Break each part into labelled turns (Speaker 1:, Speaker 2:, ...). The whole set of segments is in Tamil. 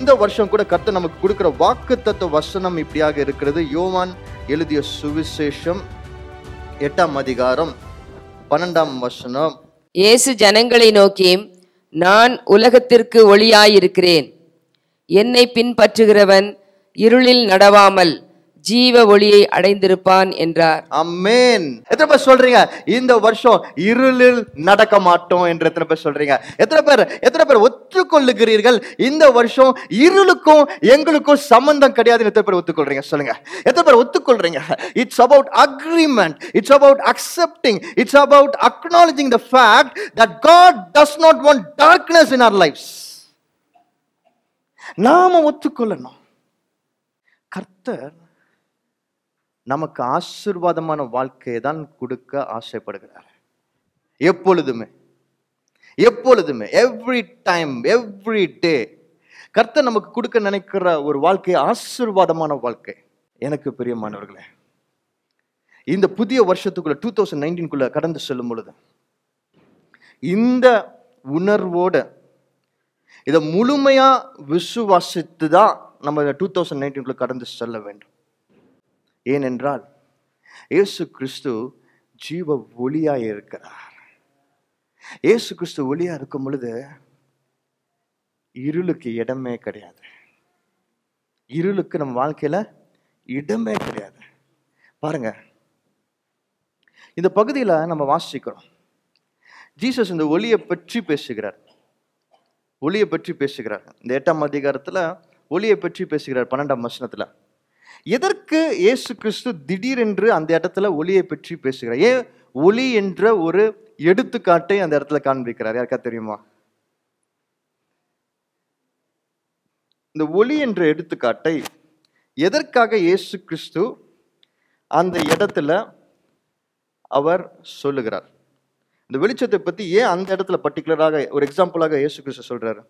Speaker 1: இந்த வருஷம் கூட கர்த்தர் நமக்கு கொடுக்கிற வாக்குத்தத்த வசனம் இப்படியாக இருக்கிறது. யோவான் எழுதிய சுவிசேஷம் 8ஆம் அதிகாரம் 12ஆம் வசனம்.
Speaker 2: இயேசு ஜனங்களை நோக்கி, நான் உலகத்திற்கு ஒளியாயிருக்கிறேன். என்னை பின்பற்றுகிறவன் இருளில் நடவாமல் ஜீவ ஒளியை அடைந்திருப்பான் என்றார்.
Speaker 1: ஆமென். எத்தனை பேர் சொல்றீங்க இந்த வருஷம் இருளில் நடக்க மாட்டோம் என்று? எத்தனை பேர் சொல்றீங்க? எத்தனை பேர் ஒத்துக்கொள்ளுகிறீர்கள் இந்த வருஷம் இருளுக்கும் எங்களுக்கும் சம்பந்தம் கிடையாது? எத்தனை பேர் ஒத்துக்கொள்றீங்க? சொல்லுங்க. எத்தனை பேர் ஒத்துக்கொள்றீங்க? It's about agreement, it's about accepting, it's about acknowledging the fact that God does not want darkness in our lives. நாம ஒத்துக்கொள்ளணும். கர்த்தர் நமக்கு ஆசீர்வாதமான வாழ்க்கையை தான் கொடுக்க ஆசைப்படுகிறார். எப்பொழுதுமே எப்பொழுதுமே, எவ்ரி டைம், எவ்ரி டே கர்த்தர் நமக்கு கொடுக்க நினைக்கிற ஒரு வாழ்க்கை ஆசீர்வாதமான வாழ்க்கை. எனக்கு பிரியமானவர்களே, இந்த புதிய வருஷத்துக்குள்ள 2019 கடந்து செல்லும் பொழுது இந்த உணர்வோட இதை முழுமையா விசுவாசித்து தான் நம்ம 2019 கடந்து செல்ல வேண்டும். ஏனென்றால் இயேசு கிறிஸ்து ஜீவ ஒளியாய் இருக்கிறார். இயேசு கிறிஸ்து ஒளியா இருக்கும் பொழுது இருளுக்கு இடமே கிடையாது. இருளுக்கு நம்ம வாழ்க்கையில இடமே கிடையாது. பாருங்க, இந்த பகுதியில நம்ம வாசிக்கிறோம், ஜீசஸ் இந்த ஒளியை பற்றி பேசுகிறார். ஒளியை பற்றி பேசுகிறார். இந்த 8ஆம் அதிகாரத்துல ஒளியை பற்றி பேசுகிறார். 12ஆம் வசனத்துல எதற்கு இயேசு கிறிஸ்து திடீரென்று அந்த இடத்துல ஒளியை பற்றி பேசுகிறார்? ஏன் ஒளி என்ற ஒரு எடுத்துக்காட்டை அந்த இடத்துல காண்பிக்கிறார்? யாருக்கா தெரியுமா? இந்த ஒளி என்ற எடுத்துக்காட்டை எதற்காக இயேசு கிறிஸ்து அந்த இடத்துல அவர் சொல்லுகிறார்? இந்த வெளிச்சத்தை பத்தி ஏன் அந்த இடத்துல பர்டிகுலராக ஒரு எக்ஸாம்பிளாக இயேசு கிறிஸ்து சொல்றாரு?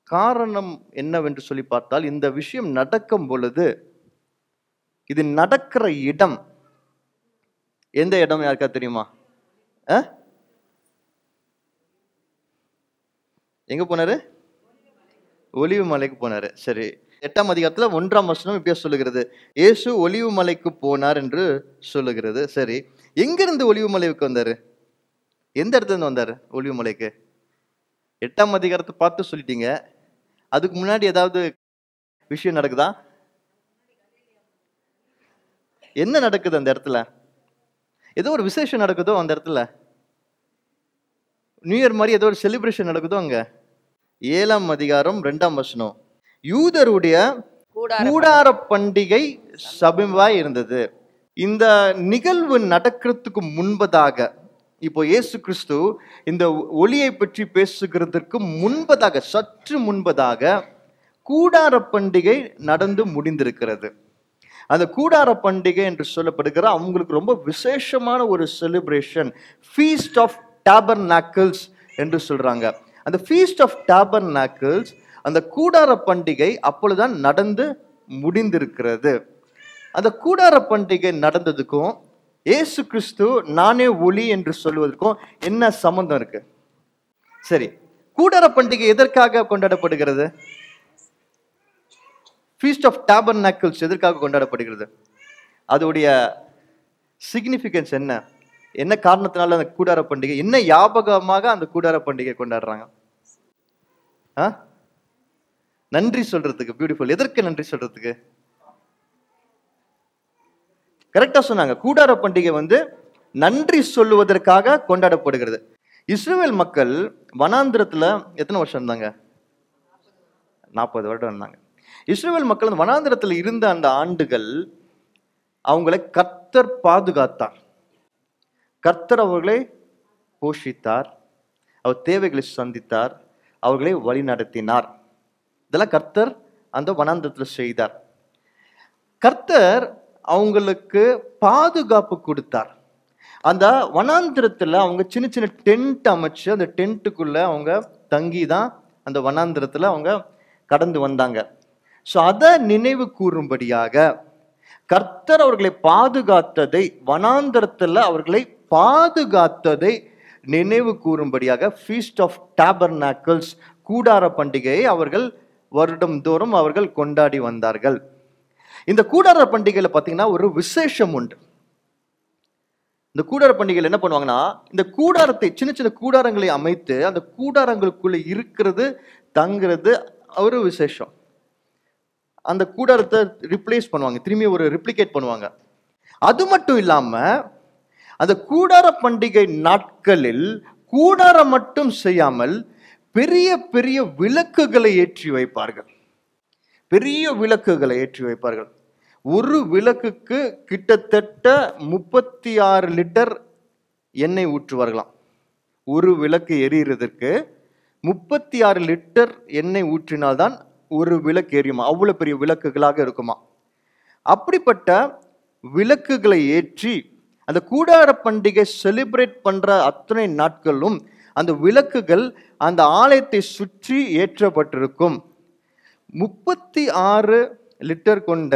Speaker 1: காரணம் என்னவென்று சொல்லி பார்த்தால், இந்த விஷயம் நடக்கும் பொழுது இது நடக்கிற இடம் எந்த இடம்? யாருக்கா தெரியுமா? எங்க போனாரு? ஒலிவு மலைக்கு போனாரு. சரி, 8ஆம் அதிகாரத்துல 1ஆம் வசனம் இப்படியா சொல்லுகிறது, இயேசு ஒலிவு மலைக்கு போனார் என்று சொல்லுகிறது. சரி, எங்க இருந்து ஒலிவு மலைக்கு வந்தாரு? எந்த இடத்துல இருந்து வந்தாரு ஒலிவு மலைக்கு? 8ஆம் அதிகாரத்தை பார்த்து சொல்லிட்டீங்க. அதுக்கு முன்னாடி ஏதாவது விஷயம் நடக்குதா? என்ன நடக்குது அந்த இடத்துல? ஏதோ ஒரு விசேஷம் நடக்குதோ அந்த இடத்துல? நியூ இயர் மாதிரி ஏதோ ஒரு செலிப்ரேஷன் நடக்குதோ அங்க? 7ஆம் அதிகாரம் 2ஆம் வசனம், யூதருடைய கூடார பண்டிகை சமீபமாய் இருந்தது. இந்த நிகழ்வு நடக்கிறதுக்கு முன்பதாக, இப்போ இயேசு கிறிஸ்து இந்த ஒளியை பற்றி பேசுகிறதுக்கு முன்பதாக, சற்று முன்பதாக கூடார பண்டிகை நடந்து முடிந்திருக்கிறது. அந்த கூடார பண்டிகை என்று சொல்லப்படுகிற அவங்களுக்கு ரொம்ப விசேஷமான ஒரு செலிப்ரேஷன், ஃபீஸ்ட் ஆஃப் டாபர்நாக்கிள்ஸ் என்று சொல்றாங்க. அந்த ஃபீஸ்ட் ஆஃப் டாபர்நாக்கிள்ஸ், அந்த கூடார பண்டிகை அப்பொழுதுதான் நடந்து முடிந்திருக்கிறது. அந்த கூடார பண்டிகை நடந்ததுக்கும் இயேசு கிறிஸ்து நானே ஒளி என்று சொல்வதற்கும் என்ன சம்பந்தம் இருக்கு? சரி, கூடார பண்டிகை எதற்காக கொண்டாடப்படுகிறது? ஃபீஸ்ட் ஆஃப் டாபர்நாக்கிள்ஸ் எதற்காக கொண்டாடப்படுகிறது? அதோடைய சிக்னிஃபிகன்ஸ் என்ன? என்ன காரணத்தினால அந்த கூடார பண்டிகை, என்ன ஞாபகமாக அந்த கூடார பண்டிகை கொண்டாடுறாங்க? நன்றி சொல்றதுக்கு. பியூட்டிஃபுல். எதற்கு நன்றி சொல்றதுக்கு? கரெக்டா சொன்னாங்க. கூடார பண்டிகை நன்றி சொல்லுவதற்காக கொண்டாடப்படுகிறது. இஸ்ரவேல் மக்கள் வனாந்திரத்துல எத்தனை வருஷம் இருந்தாங்க? 40 வருடம் இருந்தாங்க. இஸ்ரவேல் மக்கள் வனாந்திரத்தில் இருந்த அந்த ஆண்டுகள் அவங்களை கர்த்தர் பாதுகாத்தார். கர்த்தர் அவர்களை போஷித்தார், அவர் தேவைகளை சந்தித்தார், அவர்களை வழி நடத்தினார். இதெல்லாம் கர்த்தர் அந்த வனாந்திரத்தில் செய்தார். கர்த்தர் அவங்களுக்கு பாதுகாப்பு கொடுத்தார். அந்த வனாந்திரத்துல அவங்க சின்ன சின்ன டென்ட் அமைச்சு அந்த டென்ட்டுக்குள்ள அவங்க தங்கி தான் அந்த வனாந்திரத்துல அவங்க கடந்து வந்தாங்க. ஸோ அதை நினைவு கூறும்படியாக கர்த்தர் அவர்களை பாதுகாத்ததை, வனாந்திரத்துல அவர்களை பாதுகாத்ததை நினைவு கூறும்படியாக ஃபீஸ்ட் ஆஃப் டாபர்நாக்கிள்ஸ் கூடார பண்டிகையை அவர்கள் வருடம் தோறும் அவர்கள் கொண்டாடி வந்தார்கள். இந்த கூடார பண்டிகையில பார்த்தீங்கன்னா ஒரு விசேஷம் உண்டு. இந்த கூடார பண்டிகையில் என்ன பண்ணுவாங்கன்னா, இந்த கூடாரத்தை சின்ன சின்ன கூடாரங்களை அமைத்து அந்த கூடாரங்களுக்குள்ள இருக்கிறது தங்குறது ஒரு விசேஷம். அந்த கூடாரத்தை ரிப்ளேஸ் பண்ணுவாங்க, திரும்பி ஒரு ரிப்ளிகேட் பண்ணுவாங்க. அது மட்டும் இல்லாம அந்த கூடார பண்டிகை நாட்களில் கூடாரம் மட்டும் செய்யாமல் பெரிய பெரிய விளக்குகளை ஏற்றி வைப்பார்கள். பெரிய விளக்குகளை ஏற்றி வைப்பார்கள். ஒரு விளக்குக்கு கிட்டத்தட்ட 36 லிட்டர் எண்ணெய் ஊற்றுவார்களாம். ஒரு விளக்கு எரிகிறதுக்கு 36 லிட்டர் எண்ணெய் ஊற்றினால்தான் ஒரு விளக்கு எரியுமா. அவ்வளவு பெரிய விளக்குகளாக இருக்குமா. அப்படிப்பட்ட விளக்குகளை ஏற்றி அந்த கூடார பண்டிகை செலிப்ரேட் பண்ற அத்தனை நாட்களும் அந்த விளக்குகள் அந்த ஆலயத்தை சுற்றி ஏற்றப்பட்டிருக்கும். 36 லிட்டர் கொண்ட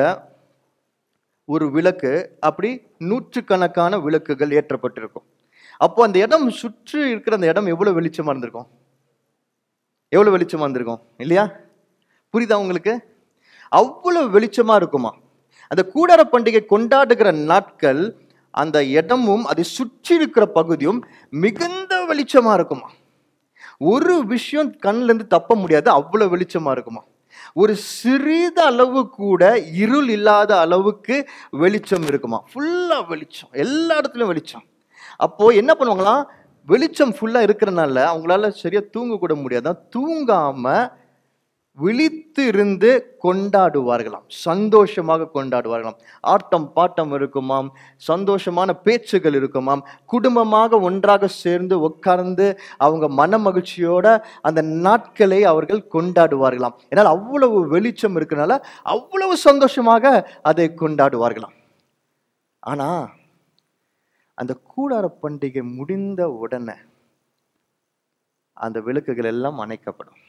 Speaker 1: ஒரு விளக்கு, அப்படி நூற்றுக்கணக்கான விளக்குகள் ஏற்றப்பட்டிருக்கும். அப்போ அந்த இடம் சுற்றி இருக்கிற அந்த இடம் எவ்வளவு வெளிச்சமா இருந்திருக்கும், எவ்வளவு வெளிச்சமா இருந்திருக்கும் இல்லையா? புரியுதா உங்களுக்கு? அவ்வளவு வெளிச்சமா இருக்குமா. அந்த கூடார பண்டிகை கொண்டாடுகிற நாட்கள் அந்த இடமும் அதை சுற்றி இருக்கிற பகுதியும் மிகுந்த வெளிச்சமா இருக்குமா. ஒரு விஷயம் கண்ணுல இருந்து தப்ப முடியாது, அவ்வளவு வெளிச்சமா இருக்குமா. ஒரு சிறிது அளவு கூட இருள் இல்லாத அளவுக்கு வெளிச்சம் இருக்குமா. ஃபுல்லா வெளிச்சம், எல்லா இடத்துலயும் வெளிச்சம். அப்போ என்ன பண்ணுவாங்களாம், வெளிச்சம் ஃபுல்லா இருக்கிறனால அவங்களால சரியா தூங்க கூட முடியாதான். தூங்காம விழித்து இருந்து கொண்டாடுவார்களாம், சந்தோஷமாக கொண்டாடுவார்களாம். ஆட்டம் பாட்டம் இருக்குமாம், சந்தோஷமான பேச்சுகள் இருக்குமாம். குடும்பமாக ஒன்றாக சேர்ந்து உட்கார்ந்து அவங்க மன மகிழ்ச்சியோட அந்த நாட்களை அவர்கள் கொண்டாடுவார்களாம். ஏன்னால் அவ்வளவு வெளிச்சம் இருக்கிறனால அவ்வளவு சந்தோஷமாக அதை கொண்டாடுவார்களாம். ஆனா அந்த கூடார பண்டிகை முடிந்த உடனே அந்த விளக்குகள் எல்லாம் அணைக்கப்படும்.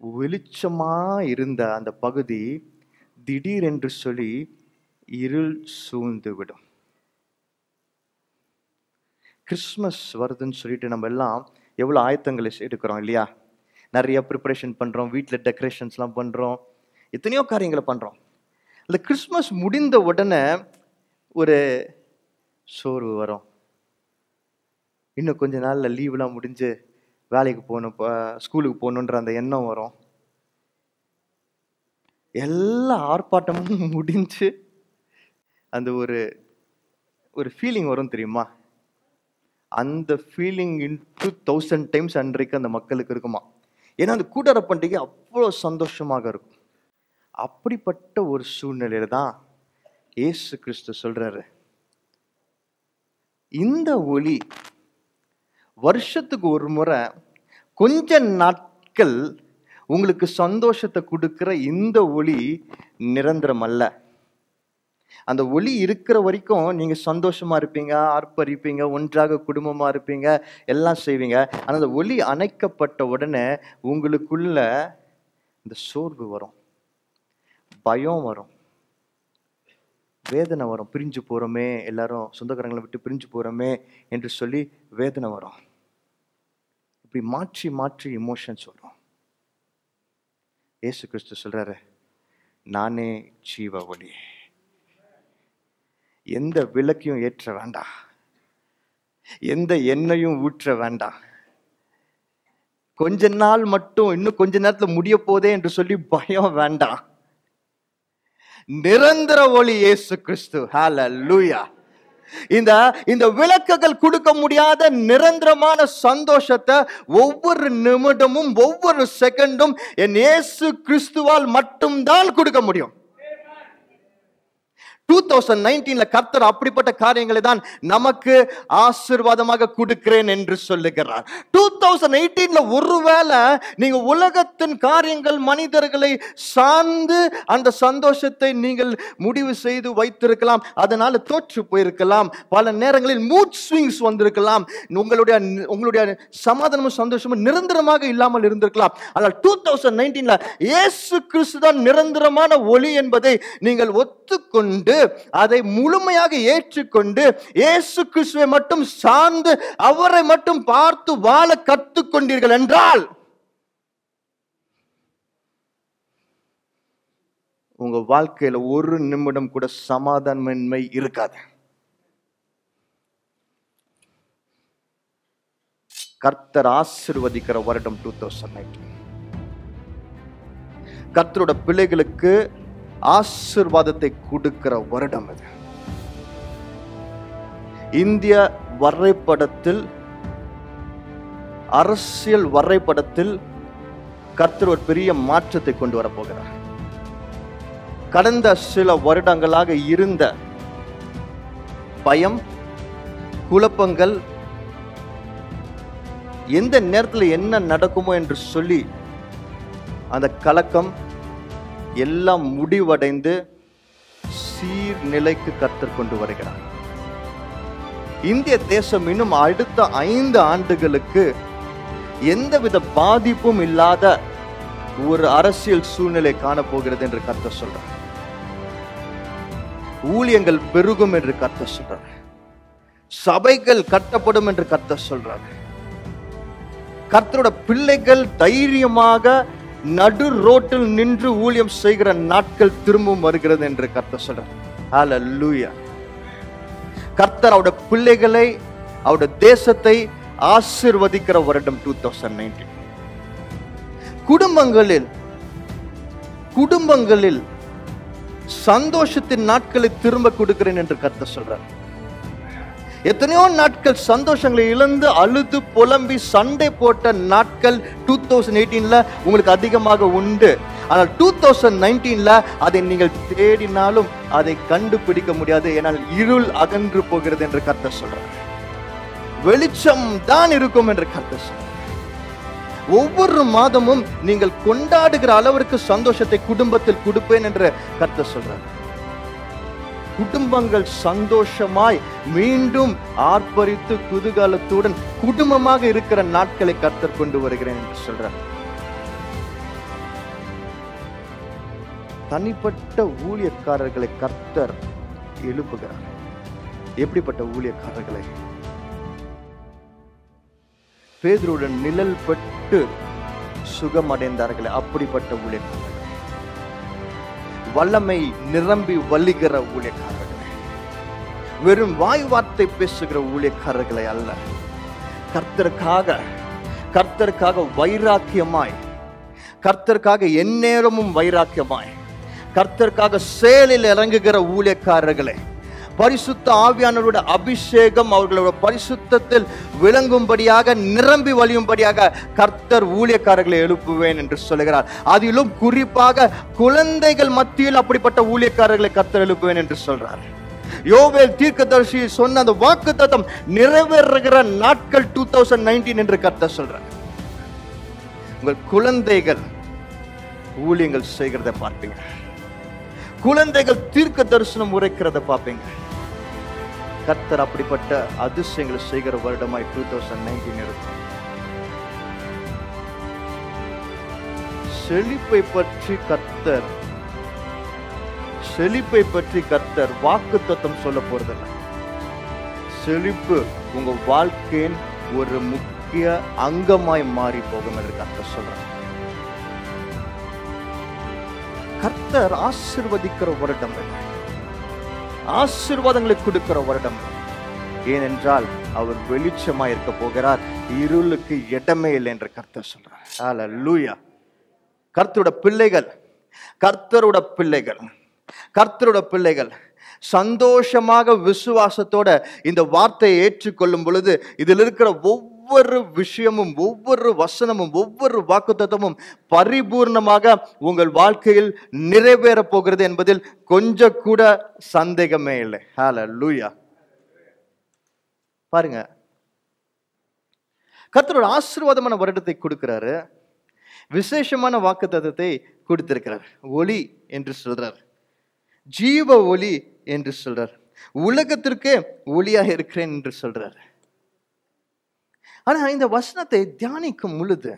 Speaker 1: வெளிச்சமா இருந்த அந்த பகுதி திடீரென்று சொல்லி இருள் சூழ்ந்து விடும். கிறிஸ்மஸ் வருதுன்னு சொல்லிட்டு நம்ம எல்லாம் எவ்வளவு ஆயத்தங்களை எடுக்கிறோம் இல்லையா? நிறைய ப்ரிப்பரேஷன் பண்றோம், வீட்டில் டெக்கரேஷன்ஸ்லாம் பண்றோம், எத்தனையோ காரியங்களை பண்றோம். அந்த கிறிஸ்மஸ் முடிந்த உடனே ஒரு சோர்வு வரும். இன்னும் கொஞ்ச நாள்ல லீவ்லாம் முடிஞ்சு வேலைக்கு போகணும், ஸ்கூலுக்கு போகணுன்ற அந்த எண்ணம் வரும். எல்லா ஆர்ப்பாட்டமும் முடிஞ்சு அந்த ஒரு ஃபீலிங் வரும் தெரியுமா? அந்த ஃபீலிங் இன்டு 1000 டைம்ஸ் அன்றைக்கு அந்த மக்களுக்கு இருக்குமா. ஏன்னா அந்த கூடார பண்டிகை அவ்வளோ சந்தோஷமாக இருக்கும். அப்படிப்பட்ட ஒரு சூழ்நிலையில தான் இயேசு கிறிஸ்து சொல்றாரு, இந்த ஒளி வருஷத்துக்கு ஒரு முறை கொஞ்ச நாட்கள் உங்களுக்கு சந்தோஷத்தை கொடுக்கிற இந்த ஒளி நிரந்தரம் அல்ல. அந்த ஒளி இருக்கிற வரைக்கும் நீங்க சந்தோஷமா இருப்பீங்க, ஆர்ப்பரிப்பீங்க, ஒன்றாக குடும்பமா இருப்பீங்க, எல்லாம் செய்வீங்க. ஆனா அந்த ஒளி அணைக்கப்பட்ட உடனே உங்களுக்குள்ள இந்த சோர்வு வரும், பயம் வரும், வேதனை வரும். பிரிஞ்சு போறோமே, எல்லாரும் சொந்தக்காரங்களை விட்டு பிரிஞ்சு போறோமே என்று சொல்லி வேதனை வரும். இப்படி மாற்றி மாற்றி இமோஷன்ஸ் வரும். இயேசு கிறிஸ்து சொல்றாரு, நானே ஜீவ ஒளி. எந்த விளக்கையும் ஏற்ற வேண்டாம், எந்த எண்ணெயும் ஊற்ற வேண்டாம். கொஞ்ச நாள் மட்டும், இன்னும் கொஞ்ச நேரத்துல முடிய போதே என்று சொல்லி பயம் வேண்டாம். நிரந்தர ஒளி இயேசு கிறிஸ்து. ஹல்லேலூயா. இந்த விளக்குகள் கொடுக்க முடியாத நிரந்தரமான சந்தோஷத்தை ஒவ்வொரு நிமிடமும் ஒவ்வொரு செகண்டும் என் இயேசு கிறிஸ்துவால் மட்டும்தான் கொடுக்க முடியும். 2019 கர்த்தர் அப்படிப்பட்ட காரியங்களை தான் நமக்கு ஆசீர்வாதமாக கொடுக்கிறேன் என்று சொல்லுகிறார். 2018 ஒருவேளை நீங்க உலகத்தின் காரியங்கள், மனிதர்களை சார்ந்து அந்த சந்தோஷத்தை நீங்கள் முடிவு செய்து வைத்திருக்கலாம். அதனால தோற்று போயிருக்கலாம். பல நேரங்களில் மூட் ஸ்விங்ஸ் வந்திருக்கலாம். உங்களுடைய சமாதானமும் சந்தோஷமும் நிரந்தரமாக இல்லாமல் இருந்திருக்கலாம். ஆனால் 2019 இயேசு கிறிஸ்து தான் நிரந்தரமான ஒளி என்பதை நீங்கள் ஒத்துக்கொண்டு அதை முழுமையாக ஏற்றுக்கொண்டு இயேசு கிறிஸ்துவை மட்டும் சார்ந்து அவரை மட்டும் பார்த்து வாழ கற்றுக்கொண்டீர்கள் என்றால் உங்க வாழ்க்கையில ஒரு நிமிடம் கூட சமாதானமின்மை இருக்காது. கர்த்தர் ஆசீர்வதிக்கிற வருடம் 2019. கர்த்தரோட பிள்ளைகளுக்கு ஆசீர்வாதத்தை கொடுக்கிற வருடம் இது. இந்திய வரைபடத்தில், அரசியல் வரைபடத்தில் கர்த்தர் ஒரு பெரிய மாற்றத்தை கொண்டு வர போகிறார். கடந்த சில வருடங்களாக இருந்த பயம், குழப்பங்கள், எந்த நேரத்தில் என்ன நடக்குமோ என்று சொல்லி அந்த கலக்கம் எல்லாம் முடிவடைந்து சீர்நிலைக்கு கர்த்தர் கொண்டு வருகிறார். இந்திய தேசம் இன்னும் அடுத்த 5 ஆண்டுகளுக்கு எந்தவித பாதிப்பும் இல்லாத ஒரு அரசியல் சூழ்நிலை காணப்போகிறது என்று கர்த்தர் சொல்றார். ஊழியங்கள் பெருகும் என்று கர்த்தர் சொல்றார். சபைகள் கட்டப்படும் என்று கர்த்தர் சொல்றார். கர்த்தரோட பிள்ளைகள் தைரியமாக நடு ரோட்டில் நின்று ஊழியம் செய்கிற நாட்கள் திரும்பவும் வருகிறது என்று கர்த்தர் சொல்றார். ஹல்லேலூயா. கர்த்தர் அவருடைய பிள்ளைகளை, அவருடைய தேசத்தை ஆசீர்வதிக்கிற வருடம் 2019. குடும்பங்களில் சந்தோஷத்தின் நாட்களை திரும்ப கொடுக்கிறேன் என்று கர்த்தர் சொல்றார். எத்தனையோ நாட்கள் சந்தோஷங்களை இழந்து அழுது புலம்பி சண்டை போட்ட நாட்கள் 2018 உங்களுக்கு அதிகமாக உண்டு. ஆனால் 2019 அதை நீங்கள் தேடினாலும் அதை கண்டுபிடிக்க முடியாது. ஏனால் இருள் அகன்று போகிறது என்று கர்த்தர் சொல்றார். வெளிச்சம் தான் இருக்கும் என்று கர்த்தர் சொல்றார். ஒவ்வொரு மாதமும் நீங்கள் கொண்டாடுகிற அளவிற்கு சந்தோஷத்தை குடும்பத்தில் கொடுப்பேன் என்று கர்த்தர் சொல்றார். குடும்பங்கள் சந்தோஷமாய் மீண்டும் ஆர்ப்பரித்து குதூகலத்துடன் குடும்பமாக இருக்கிற நாட்களை கர்த்தர் கொண்டு வருகிறேன் என்று சொல்றார். தனிப்பட்ட ஊழியக்காரர்களை கர்த்தர் எழுப்புகிறார். எப்படிப்பட்ட ஊழியக்காரர்களை? பேதுருவுடன் நிழல் பட்டு சுகமடைந்தார்களே, அப்படிப்பட்ட ஊழியக்காரர்கள். வல்லமை நிரம்பி வலிகிற ஊழியக்காரர்களே, வெறும் வாய் வார்த்தை பேசுகிற ஊழியக்காரர்களை அல்ல, கர்த்தருக்காக வைராக்கியமாய், கர்த்தருக்காக எந்நேரமும் வைராக்கியமாய், கர்த்தருக்காக செயலில் இறங்குகிற ஊழியக்காரர்களே, பரிசுத்த ஆவியானவருடைய அபிஷேகம் அவர்களோட பரிசுத்தத்தில் விளங்கும்படியாக நிரம்பி வழியும்படியாக கர்த்தர் ஊழியக்காரர்களை எழுப்புவேன் என்று சொல்லுகிறார். அதிலும் குறிப்பாக குழந்தைகள் மத்தியில் அப்படிப்பட்ட ஊழியக்காரர்களை கர்த்தர் எழுப்புவேன் என்று சொல்றார். யோவேல் தீர்க்கதரிசி சொன்ன அந்த வாக்குத்தத்தம் நிறைவேறுகிற நாட்கள் 2019 என்று கர்த்தர் சொல்றார். உங்கள் குழந்தைகள் ஊழியங்கள் செய்கிறத பார்ப்பீங்க. குழந்தைகள் தீர்க்க தரிசனம் உரைக்கிறத பார்ப்பீங்க. கர்த்தர் அப்படிப்பட்ட அதிசயங்களை செய்கிற வருடமாய் 2019 இருக்கும். செழிப்பை பற்றி கர்த்தர் வாக்குத்தத்தம் சொல்ல போறதில்லை. செழிப்பு உங்க வாழ்க்கையின் ஒரு முக்கிய அங்கமாய் மாறி போகும் என்று கர்த்தர் சொல்றார். கர்த்தர் ஆசீர்வதிக்கிற வருடம், ஆசீர்வாதங்களை கொடுக்கிற வருடம். ஏனென்றால் அவர் வெளிச்சமாய் இருக்க போகிறார், இருளுக்கு இடமே இல்லை என்று கர்த்தர் சொல்றார். ஹல்லேலூயா. கர்த்தரோட பிள்ளைகள் சந்தோஷமாக விசுவாசத்தோட இந்த வார்த்தையை ஏற்றுக்கொள்ளும் பொழுது இதில் இருக்கிற ஒவ்வொரு விஷயமும், ஒவ்வொரு வசனமும், ஒவ்வொரு வாக்குத்தத்தமும் பரிபூர்ணமாக உங்கள் வாழ்க்கையில் நிறைவேற போகிறது என்பதில் கொஞ்சம் கூட சந்தேகமே இல்லை. ஹல்லேலூயா. பாருங்க, கர்த்தரோட ஆசீர்வாதமான வருடத்தை கொடுக்கிறாரு, விசேஷமான வாக்குத்தத்தத்தை கொடுத்திருக்கிறார். ஒளி என்று சொல்றார், ஜீவ ஒளி என்று சொல்றார், உலகத்திற்கே ஒளியாக இருக்கிறேன் என்று சொல்றார். ஆனா இந்த வசனத்தை தியானிக்கும் பொழுது,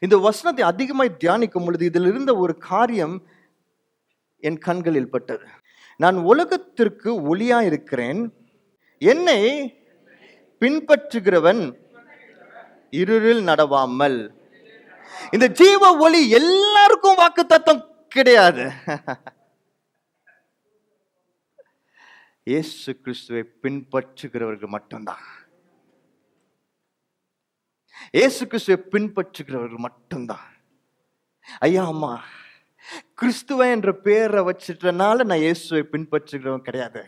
Speaker 1: இந்த வசனத்தை அதிகமாய் தியானிக்கும் பொழுது இதில் இருந்த ஒரு காரியம் என் கண்களில் பட்டது. நான் உலகத்திற்கு ஒளியா இருக்கிறேன், என்னை பின்பற்றுகிறவன் இருளில் நடவாமல். இந்த ஜீவ ஒளி எல்லாருக்கும் வாக்குத்தத்தம் கிடையாது. இயேசு கிறிஸ்துவை பின்பற்றுகிறவர்கள் மட்டும்தான். இயேசு கிறிஸ்துவை பின்பற்றுகிறவர்கள் மட்டும்தான். ஐயா அம்மா, கிறிஸ்துவ என்ற பேரை வச்சிட்டனால நான் இயேசுவை பின்பற்றுகிறவன் கிடையாது.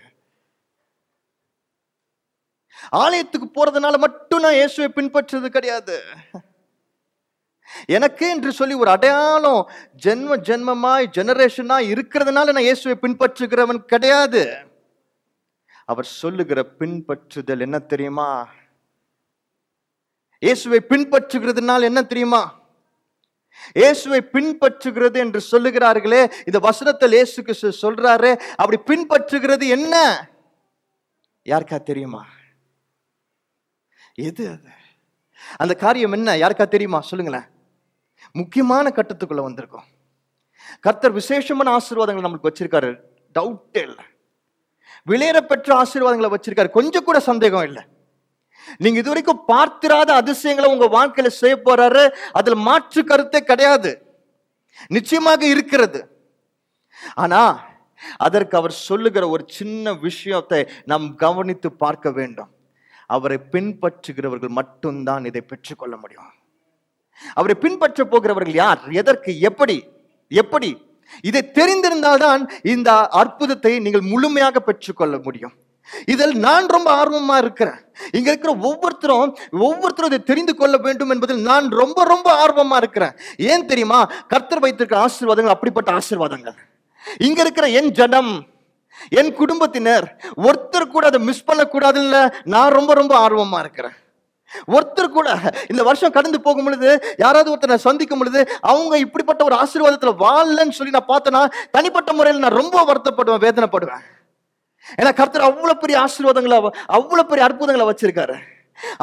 Speaker 1: ஆலயத்துக்கு போறதுனால மட்டும் நான் இயேசுவை பின்பற்றுறது கிடையாது. எனக்கு என்று சொல்லி ஒரு அடையாளம் ஜென்ம ஜென்மமாய் ஜெனரேஷனா இருக்கிறதுனால நான் இயேசுவை பின்பற்றுகிறவன் கிடையாது. அவர் சொல்லுகிற பின்பற்றுதல் என்ன தெரியுமா? இயேசுவை பின்பற்றுகிறதுனால் என்ன தெரியுமா? இயேசுவை பின்பற்றுகிறது என்று சொல்லுகிறார்களே, இந்த வசனத்தில் இயேசு கிறிஸ்து சொல்றாரு. அப்படி பின்பற்றுகிறது என்ன? யாருக்கா தெரியுமா? எது அது? அந்த காரியம் என்ன? யாருக்கா தெரியுமா? சொல்லுங்களேன். முக்கியமான கட்டத்துக்குள்ள வந்திருக்கோம். கர்த்தர் விசேஷமான ஆசீர்வாதங்களை நம்மளுக்கு வச்சிருக்காரு, டவுட்டே இல்லை. விலையேற பெற்ற ஆசீர்வாதங்களை வச்சிருக்காரு, கொஞ்சம் கூட சந்தேகம் இல்லை. நீங்க இதுவரைக்கும் பார்த்திராத அதிசயங்களை உங்க வாழ்க்கையில செய்ய போறாரு. அதுல மாற்று கருத்தே கிடையாது, நிச்சயமாக இருக்கிறது. ஆனா அதற்கு அவர் சொல்லுகிற ஒரு சின்ன விஷயத்தை நாம் கவனித்து பார்க்க வேண்டும். அவரை பின்பற்றுகிறவர்கள் மட்டும்தான் இதை பெற்றுக்கொள்ள முடியும். அவரை பின்பற்ற போகிறவர்கள் யார், எதற்கு, எப்படி எப்படி இதை தெரிந்திருந்தால்தான் இந்த அற்புதத்தை நீங்கள் முழுமையாக பெற்றுக்கொள்ள முடியும். இதில் நான் ரொம்ப ஆர்வமா இருக்கிறேன். இங்க இருக்கிற ஒவ்வொருத்தரும் இதை தெரிந்து கொள்ள வேண்டும் என்பதில் நான் ரொம்ப ரொம்ப ஆர்வமா இருக்கிறேன். ஏன் தெரியுமா? கர்த்தர் வைத்திருக்கிற ஆசீர்வாதங்கள் அப்படிப்பட்ட ஆசீர்வாதங்கள். இங்க இருக்கிற என் ஜனம், என் குடும்பத்தினர் ஒருத்தர் கூட அதை மிஸ் பண்ணக்கூடாதுல்ல, நான் ரொம்ப ரொம்ப ஆர்வமா இருக்கிறேன். ஒருத்தர் கூட இந்த வருஷம் கடந்து போகும் பொழுது யாராவது ஒருத்தரை சந்திக்கும் பொழுது அவங்க இப்படிப்பட்ட ஒரு ஆசீர்வாதத்துல வாழலன்னு சொல்லி நான் பார்த்தேன்னா தனிப்பட்ட முறையில் நான் ரொம்ப வருத்தப்படுவேன், வேதனைப்படுவேன். ஏன்னா கர்த்தர் அவ்வளவு பெரிய ஆசீர்வாதங்களை, அவ்வளவு பெரிய அற்புதங்களை வச்சிருக்காரு.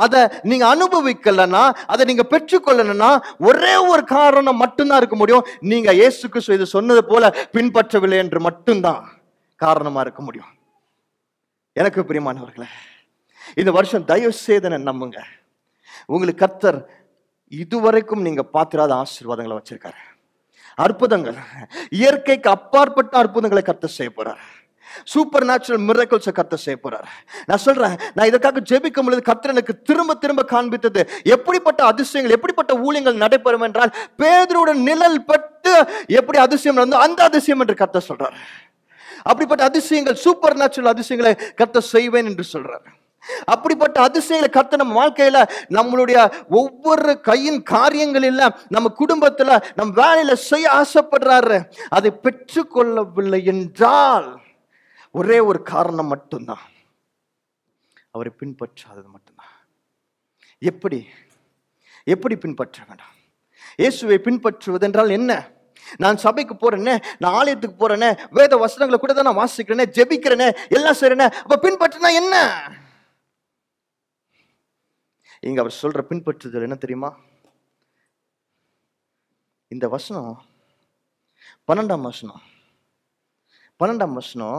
Speaker 1: அதை நீங்க அனுபவிக்கலன்னா, அதை நீங்க பெற்றுக்கொள்ளணும்னா ஒரே ஒரு காரணம் மட்டும்தான் இருக்க முடியும். நீங்க இயேசு கிறிஸ்து இது சொன்னது போல பின்பற்றவில்லை என்று மட்டும்தான் காரணமா இருக்க முடியும். எனக்கு பிரியமானவர்களே, இந்த வருஷம் தயவு செய்து நம்புங்க, உங்களுக்கு கர்த்தர் இதுவரைக்கும் நீங்க பார்த்திராத ஆசீர்வாதங்களை வச்சிருக்காரு. அற்புதங்கள், இயற்கைக்கு அப்பாற்பட்ட அற்புதங்களை கர்த்தர் செய்ய போறார். சூப்பர் நேச்சுரல் மிரக்கிள்ஸ் கர்த்தர் செய்ய போறார். நான் சொல்றேன், நான் இதற்காக ஜெபிக்கும் பொழுது கர்த்தர் எனக்கு திரும்ப திரும்ப காண்பித்தது எப்படிப்பட்ட அதிசயங்கள், எப்படிப்பட்ட ஊழியங்கள் நடைபெறும் என்றால், பேதுருவோட நிழல் பட்டு எப்படி அதிசயம் நடந்தோ அந்த அதிசயம் என்று கர்த்தர் சொல்றார். அப்படிப்பட்ட அதிசயங்கள், சூப்பர் நேச்சுரல் அதிசயங்களை கர்த்தர் செய்வேன் என்று சொல்றார். அப்படிப்பட்ட அதிசயங்களை கர்த்தர் நம்ம வாழ்க்கையில, நம்மளுடைய ஒவ்வொரு கையின் காரியங்களில், நம்ம குடும்பத்துல, நம்ம வேலையில செய்ய ஆசைப்படுறாரு. அதை பெற்றுக்கொள்ளவில்லை என்றால் ஒரே ஒரு காரணம் மட்டும்தான், அவரை பின்பற்றாதது மட்டும்தான். எப்படி பின்பற்ற வேண்டாம்? இயேசுவை பின்பற்றுவது என்றால் என்ன? நான் சபைக்கு போறேனே, நான் ஆலயத்துக்கு போறேனே, வேத வசனங்களை கூட தான் நான் வாசிக்கிறேனே, ஜெபிக்கிறேனே, எல்லாம் செய்றேனே, அப்ப பின்பற்றினா என்ன? இங்க அவர் சொல்ற பின்பற்றுதல் என்ன தெரியுமா? இந்த வசனம் 12ஆம் வசனம்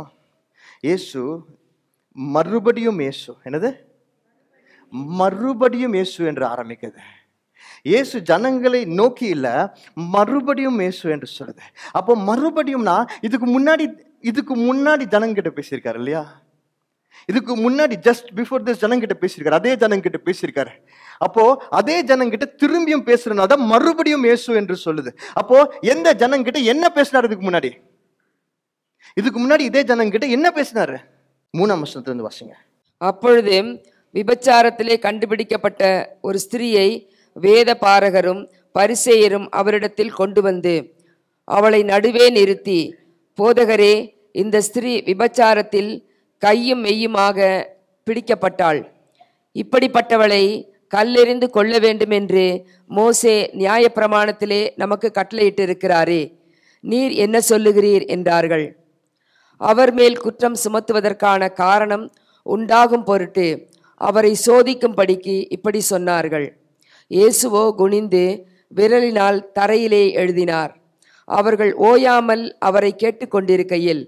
Speaker 1: இயேசு மறுபடியும் இயேசு, என்னது மறுபடியும் இயேசு என்று ஆரம்பிக்குது. இயேசு ஜனங்களை நோக்கி இல்ல, மறுபடியும் இயேசு என்று சொல்லுது. அப்போ மறுபடியும்னா இதுக்கு முன்னாடி ஜனங்கிட்ட பேசியிருக்காரு இல்லையா? இதுக்கு முன்னாடி ஜஸ்ட் பிஃபோர் திஸ் ஜனங்கிட்ட பேசியிருக்காரு, அதே ஜனங்கிட்ட பேசியிருக்காரு. அப்போ அதே ஜனங்கிட்ட திரும்பியும் பேசுறதுனால மறுபடியும் இயேசு என்று சொல்லுது. அப்போ எந்த ஜனங்கிட்ட என்ன பேசினார்? இதுக்கு முன்னாடி இதே ஜனங்கிட்ட என்ன பேசினாரு? 3ஆம் வசனத்திலிருந்து வாசிங்க.
Speaker 2: அப்பொழுது விபச்சாரத்திலே கண்டுபிடிக்கப்பட்ட ஒரு ஸ்திரீயை வேத பாரகரும் பரிசேயரும் அவரிடத்தில் கொண்டு வந்து அவளை நடுவே நிறுத்தி, போதகரே, இந்த ஸ்திரீ விபச்சாரத்தில் கையும் மெய்யுமாக பிடிக்கப்பட்டாள். இப்படிப்பட்டவளை கல்லெறிந்து கொள்ள வேண்டும் என்று மோசே நியாயப்பிரமாணத்திலே நமக்கு கட்டளையிட்டு இருக்கிறாரே, நீர் என்ன சொல்லுகிறீர் என்றார்கள். அவர் மேல் குற்றம் சுமத்துவதற்கான காரணம் உண்டாகும் பொருட்டு அவரை சோதிக்கும்படிக்கு இப்படி சொன்னார்கள். இயேசுவோ குனிந்து விரலினால் தரையிலே எழுதினார். அவர்கள் ஓயாமல் அவரை கேட்டுக்கொண்டிருக்கையில்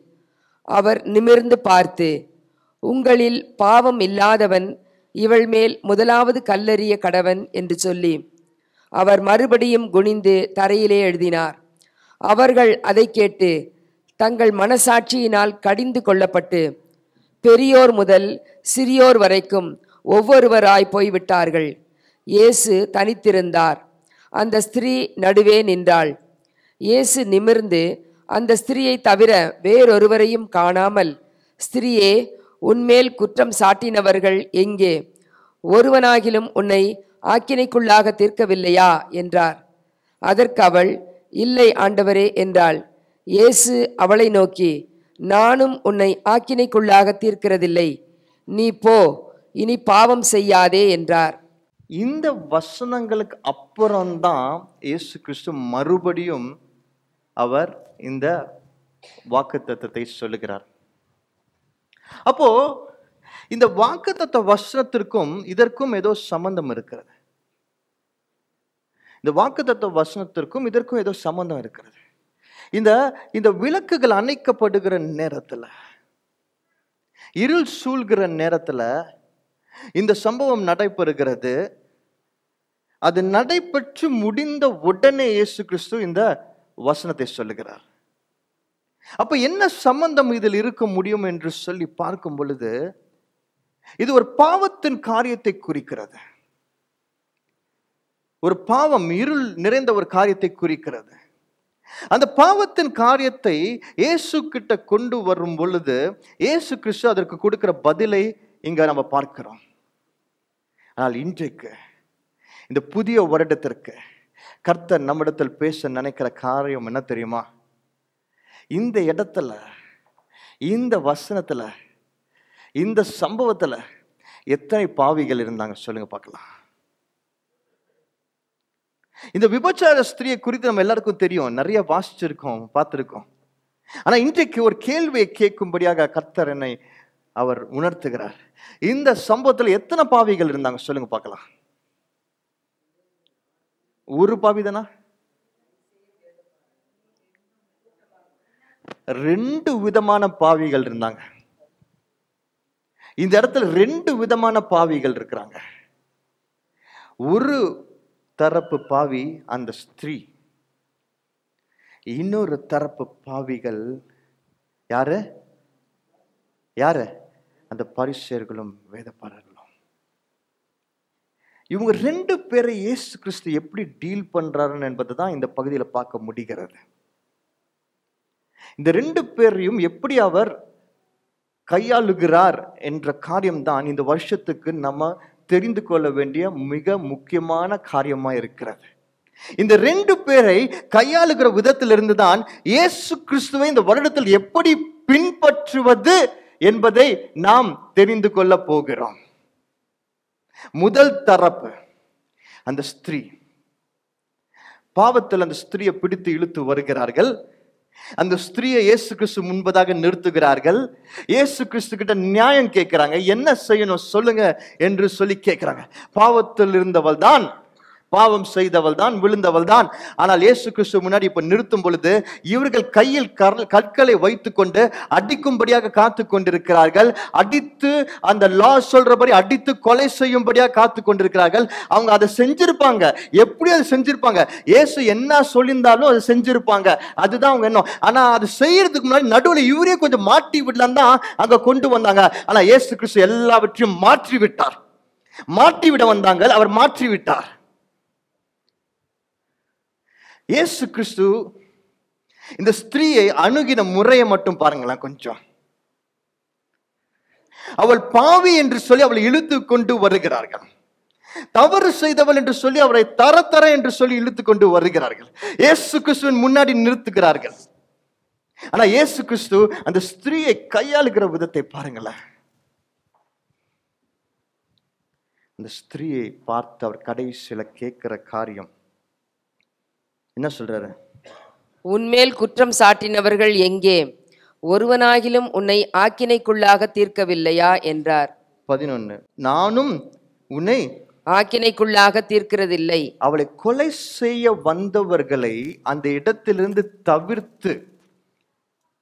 Speaker 2: அவர் நிமிர்ந்து பார்த்து, உங்களில் பாவம் இல்லாதவன் இவள் மேல் முதலாவது கல்லெறிய கடவன் என்று சொல்லி அவர் மறுபடியும் குனிந்து தரையிலே எழுதினார். அவர்கள் அதை கேட்டு தங்கள் மனசாட்சியினால் கடிந்து கொள்ளப்பட்டு பெரியோர் முதல் சிறியோர் வரைக்கும் ஒவ்வொருவராய் போய்விட்டார்கள். இயேசு தனித்திருந்தார். அந்த ஸ்திரீ நடுவே நின்றாள். இயேசு நிமிர்ந்து அந்த ஸ்திரீயை தவிர வேறொருவரையும் காணாமல், ஸ்திரீயே, உன்மேல் குற்றம் சாட்டினவர்கள் எங்கே? ஒருவனாகிலும் உன்னை ஆக்கினைக்குள்ளாக தீர்க்கவில்லையா என்றார். அதற்கு அவள், இல்லை ஆண்டவரே என்றாள். இயேசு அவளை நோக்கி, நானும் உன்னை ஆக்கினைக்குள்ளாக தீர்க்கிறதில்லை. நீ போ, இனி பாவம் செய்யாதே என்றார்.
Speaker 1: இந்த வசனங்களுக்கு அப்புறம்தான் இயேசு கிறிஸ்து மறுபடியும் அவர் இந்த வாக்குத்தத்தத்தை சொல்லுகிறார். அப்போ இந்த வாக்குத்தத்த வசனத்திற்கும் இதற்கும் ஏதோ சம்பந்தம் இருக்கிறது. இந்த வாக்குத்தத்த வசனத்திற்கும் இதற்கும் ஏதோ சம்பந்தம் இருக்கிறது. இந்த விளக்குகள் அணைக்கப்படுகிற நேரத்துல, இருள் சூழ்கிற நேரத்துல இந்த சம்பவம் நடைபெறுகிறது. அது நடைபெற்று முடிந்த உடனே இயேசு கிறிஸ்து இந்த வசனத்தை சொல்லுகிறார். அப்ப என்ன சம்பந்தம் இதில் இருக்க முடியும் என்று சொல்லி பார்க்கும் பொழுது, இது ஒரு பாவத்தின் காரியத்தை குறிக்கிறது. ஒரு பாவம், இருள் நிறைந்த ஒரு காரியத்தை குறிக்கிறது. அந்த பாவத்தின் காரியத்தை இயேசு கிட்ட கொண்டு வரும் பொழுது இயேசு கிறிஸ்து அதற்கு கொடுக்கிற பதிலை இங்க நம்ம பார்க்கிறோம். ஆனால் இன்றைக்கு இந்த புதிய வருடத்திற்கு கர்த்தர் நம்மிடத்தில் பேச நினைக்கிற காரியம் என்ன தெரியுமா? இந்த இடத்துல, இந்த வசனத்துல, இந்த சம்பவத்துல எத்தனை பாவிகள் இருந்தாங்க சொல்லுங்க பார்க்கலாம். இந்த விபச்சார ஸ்திரியை குறித்து நம்ம எல்லாருக்கும் தெரியும், நிறைய வாசிச்சிருக்கோம், பார்த்திருக்கோம். ஆனா இன்றைக்கு ஒரு கேள்வியை கேட்கும்படியாக கர்த்தர் என்னை அவர் உணர்த்துகிறார். இந்த சம்பவத்துல எத்தனை பாவிகள் இருந்தாங்க சொல்லுங்க பார்க்கலாம். ஒரு பாவிதானா? 2 விதமான பாவிகள் இருந்தாங்க. இந்த இடத்துல 2 விதமான பாவிகள் இருக்கிறாங்க. ஒரு தரப்பு பாவி அந்த ஸ்திரீ, இன்னொரு தரப்பு பாவிகள் யாரு? யாரு? அந்த பரிசேயர்களும் வேதபாரர்களும். இவங்க 2 பேரை இயேசு கிறிஸ்து எப்படி டீல் பண்றாருன்னு என்பதை தான் இந்த பகுதியில் பார்க்க முடிகிறது. இந்த 2 பேரையும் எப்படி அவர் கையாளுகிறார் என்ற காரியம்தான் இந்த வருஷத்துக்கு நம்ம தெரிந்து கொள்ள வேண்டிய மிக முக்கியமான காரியமா இருக்கிறது. இந்த 2 பேரை கையாளுகிற விதத்திலிருந்து தான் இயேசு கிறிஸ்துவை இந்த வருடத்தில் எப்படி பின்பற்றுவது என்பதை நாம் தெரிந்து கொள்ள போகிறோம். முதல் தரப்பு அந்த ஸ்திரீ. பாவத்தில் அந்த ஸ்திரியை பிடித்து இழுத்து வருகிறார்கள். அந்த ஸ்திரியை இயேசு கிறிஸ்து முன்பதாக நிறுத்துகிறார்கள். இயேசு கிறிஸ்து கிட்ட நியாயம் கேட்கிறாங்க, என்ன செய்யணும் சொல்லுங்க என்று சொல்லி கேட்கிறாங்க. பாவத்தில் இருந்தவள் தான், பாவம் செய்தவள் தான், விழுந்தவள் தான். ஆனால் இயேசு கிறிஸ்து முன்னாடி இப்ப நிறுத்தும் பொழுது இவர்கள் கையில் கற்களை வைத்துக் கொண்டு அடிக்கும்படியாக காத்து கொண்டிருக்கிறார்கள். அடித்து அந்த லா சொல்றபடி அடித்து கொலை செய்யும்படியாக காத்து கொண்டிருக்கிறார்கள். அவங்க அதை செஞ்சிருப்பாங்க. எப்படி அதை செஞ்சிருப்பாங்க? இயேசு என்ன சொல்லியிருந்தாலும் அதை செஞ்சிருப்பாங்க. அதுதான் அவங்க எண்ணம். ஆனா அது செய்யறதுக்கு முன்னாடி நடுவில் இவரே கொஞ்சம் மாட்டி விடலாம் தான் அங்க கொண்டு வந்தாங்க. ஆனா இயேசு கிறிஸ்து எல்லாவற்றையும் மாற்றி விட்டார். மாற்றி விட வந்தாங்க, அவர் மாற்றி விட்டார். இயேசு கிறிஸ்து இந்த ஸ்திரீயை அணுகின முறையை மட்டும் பாருங்களேன் கொஞ்சம். அவள் பாவி என்று சொல்லி அவளை இழுத்து கொண்டு வருகிறார்கள். தவறு செய்தவள் என்று சொல்லி அவரை தர என்று சொல்லி இழுத்து கொண்டு வருகிறார்கள். இயேசு கிறிஸ்துவின் முன்னாடி நிறுத்துகிறார்கள். ஆனா இயேசு கிறிஸ்து அந்த ஸ்திரீயை கையாளுகிற விதத்தை பாருங்களேன். அந்த ஸ்திரீயை பார்த்து அவர் கடைசியில கேட்கிற காரியம் என்ன சொல்றாரு?
Speaker 2: உன்மேல் குற்றம் சாட்டினவர்கள் எங்கே? ஒருவனாகிலும் உன்னை ஆக்கினைக்குள்ளாக தீர்க்கவில்லையா என்றார்.
Speaker 1: 11 நானும் உன்னை
Speaker 2: ஆக்கினைக்குள்ளாக தீர்க்கிறதில்லை.
Speaker 1: அவளை கொலை செய்ய வந்தவர்களை அந்த இடத்திலிருந்து தவிர்த்து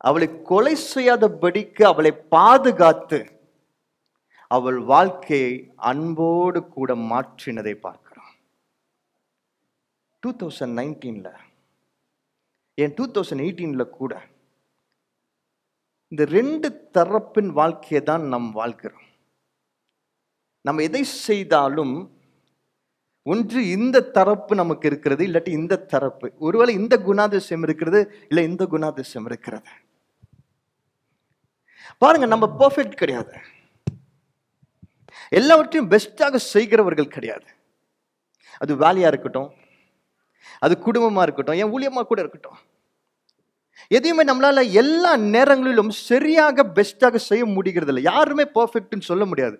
Speaker 1: அவளை கொலை செய்யாதபடிக்கு அவளை பாதுகாத்து அவள் வாழ்க்கையை அன்போடு கூட மாற்றினதை பார்க்கிறோம். 2019 என் 2018 கூட இந்த ரெண்டு தரப்பின் வாழ்க்கையை தான் நாம் வாழ்கிறோம். நம்ம எதை செய்தாலும் ஒன்று இந்த தரப்பு நமக்கு இருக்கிறது, இல்லாட்டி இந்த தரப்பு. ஒருவேளை இந்த குணாதிசயம் இருக்கிறது, இல்லை இந்த குணாதிசயம் இருக்கிறது. பாருங்க, நம்ம பெர்ஃபெக்ட் கிடையாது, எல்லாவற்றையும் பெஸ்டாக செய்கிறவர்கள் கிடையாது. அது வேலையா இருக்கட்டும், அது குடும்பமா இருக்கட்டும், என் ஊழியமா கூட இருக்கட்டும், எதையுமே நம்மளால எல்லா நேரங்களிலும் சரியாக பெஸ்டாக செய்ய முடிகிறது இல்லை. யாருமே பெர்ஃபெக்ட்னு சொல்ல முடியாது.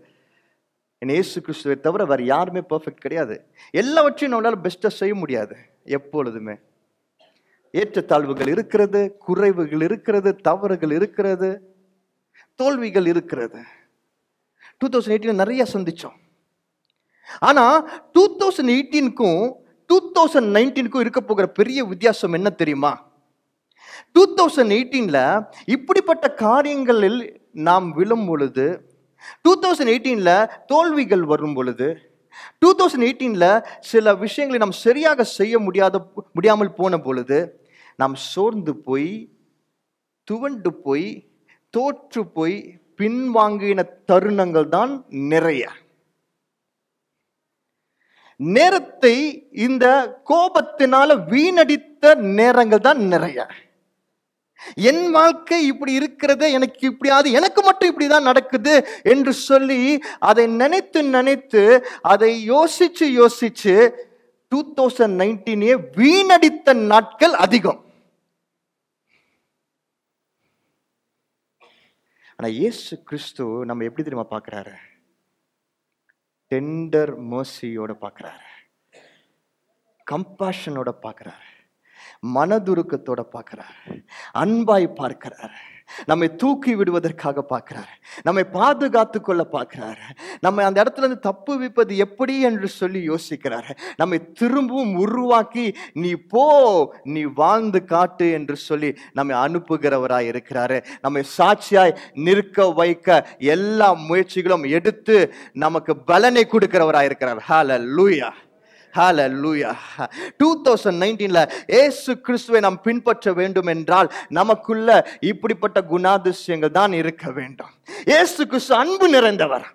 Speaker 1: இயேசு கிறிஸ்துவை தவிர வேற யாருமே பெர்ஃபெக்ட் கிடையாது. எல்லாவற்றையும் நம்மளால பெஸ்டா செய்ய முடியாது. எப்பொழுதுமே ஏற்றத்தாழ்வுகள் இருக்கிறது, குறைவுகள் இருக்கிறது, தவறுகள் இருக்கிறது, தோல்விகள் இருக்கிறது. 2018 நிறைய சந்திச்சோம். ஆனா 2018க்கும் 2019க்கும் இருக்க போகிற பெரிய வித்தியாசம் என்ன தெரியுமா? 2018ல இப்படிப்பட்ட காரியங்களில் நாம் விழும் பொழுது, 2018ல தோல்விகள் வரும் பொழுது, 2018ல சில விஷயங்களை நாம் சரியாக செய்ய முடியாமல் போன பொழுது, நாம் சோர்ந்து போய், துவண்டு போய், தோற்று போய் பின்வாங்கின தருணங்கள் தான் நிறைய. நேரத்தை இந்த கோபத்தினால வீணடித்த நேரங்கள் தான் நிறைய. என் வாழ்க்கை இப்படி இருக்கிறது, எனக்கு இப்படியாவது, எனக்கு மட்டும் இப்படிதான் நடக்குது என்று சொல்லி அதை நினைத்து நினைத்து அதை யோசிச்சு யோசிச்சு 2019 வீணடித்த நாட்கள் அதிகம். ஆனா இயேசு கிறிஸ்து நம்ம எப்படி தெரியுமா பார்க்கிறாரு? டெண்டர் மர்சியோட பார்க்கிறாரு, கம்பேஷனோட பார்க்கிறாரு, மனதுருக்கத்தோட பார்க்கிறார், அன்பாய் பார்க்கிறார், நம்மை தூக்கி விடுவதற்காக பார்க்கிறார், நம்மை பாதுகாத்து கொள்ள பார்க்கிறார், நம்மை அந்த இடத்துல இருந்து தப்பு வைப்பது எப்படி என்று சொல்லி யோசிக்கிறார், நம்மை திரும்பவும் உருவாக்கி நீ போ, நீ வாழ்ந்து காட்டு என்று சொல்லி நம்மை அனுப்புகிறவராய் இருக்கிறாரு. நம்மை சாட்சியாய் நிற்க வைக்க எல்லா முயற்சிகளும் எடுத்து நமக்கு பலனை கொடுக்கிறவராய் இருக்கிறார். ஹல்லேலூயா, ஹல்லேலூயா. 2019ல இயேசு கிறிஸ்துவை நாம் பின்பற்ற வேண்டும் என்றால் நமக்குள்ள இப்படிப்பட்ட குணாதிசயங்கள் தான் இருக்க வேண்டும். இயேசு கிறிஸ்து அன்பு நிறைந்தவர்.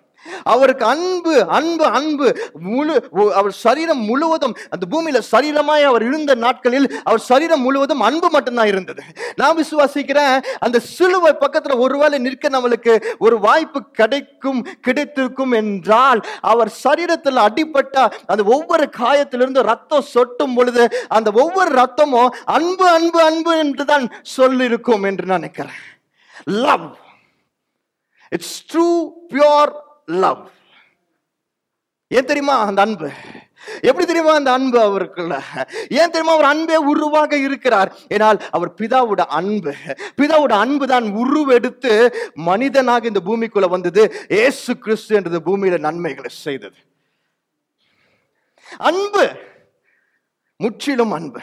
Speaker 1: அவருக்கு அன்பு அன்பு அன்பு முழு, அவர் சரீரம் முழுவதும், அந்த பூமியில சரீரமாய் அவர் இருந்த நாட்களில் அவர் சரீரம் முழுவதும் அன்பு மட்டும்தான் இருந்தது. நான் விசுவாசிக்கிறேன், அந்த சிலுவை பக்கத்துல ஒருவேளை நிற்க நம்மளுக்கு ஒரு வாய்ப்பு கிடைத்திருக்கும் என்றால், அவர் சரீரத்தில் அடிபட்ட அந்த ஒவ்வொரு காயத்திலிருந்து ரத்தம் சொட்டும் பொழுது அந்த ஒவ்வொரு ரத்தமும் அன்பு அன்பு அன்பு என்றுதான் சொல்லிருக்கும் என்று நினைக்கிறேன். Love, it's true pure love. ஏன் தெரியுமா அந்த அன்பு? எப்படி தெரியுமா அந்த அன்பு அவருக்குள்ள? ஏன் தெரியுமா அவர் அன்பே உருவாக இருக்கிறார்? ஏனால் அவர் பிதாவோட அன்பு. பிதாவோட அன்பு தான் உருவெடுத்து மனிதனாக இந்த பூமிக்குள்ள வந்தது. இயேசு கிறிஸ்து என்ற பூமியில நன்மைகளை செய்தது. அன்பு, முற்றிலும் அன்பு.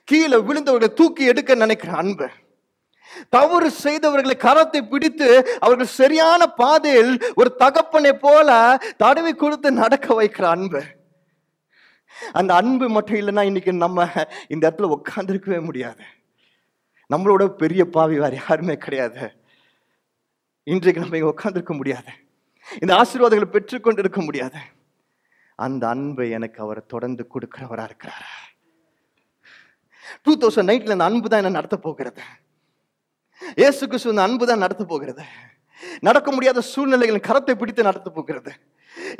Speaker 1: கீழே விழுந்தவர்களை தூக்கி எடுக்க நினைக்கிற அன்பு. தவறு செய்தவர்களை கரத்தை பிடித்து அவர்கள் சரியான பாதையில் ஒரு தகப்பனை போல தடவி கொடுத்து நடக்க வைக்கிற அன்பு. அந்த அன்பு மட்டும் இல்லைன்னா இன்னைக்கு நம்ம இந்த இடத்துல உட்கார்ந்திருக்கவே முடியாது. நம்மளோட பெரிய பாவி வேற யாருமே கிடையாது. இன்றைக்கு நம்ம இங்க உட்கார்ந்திருக்க முடியாது, இந்த ஆசீர்வாதங்களை பெற்றுக்கொண்டு இருக்க முடியாது. அந்த அன்பை எனக்கு அவர் தொடர்ந்து கொடுக்கிறவரா இருக்கிறார். 2019 அந்த அன்பு தான் என்ன நடத்த போகிறது. இயேசு கிறிஸ்து அந்த அன்பு தான் நடத்த போகிறது. நடக்க முடியாத சூழ்நிலைகளின் கரத்தை பிடித்து நடத்த போகிறது.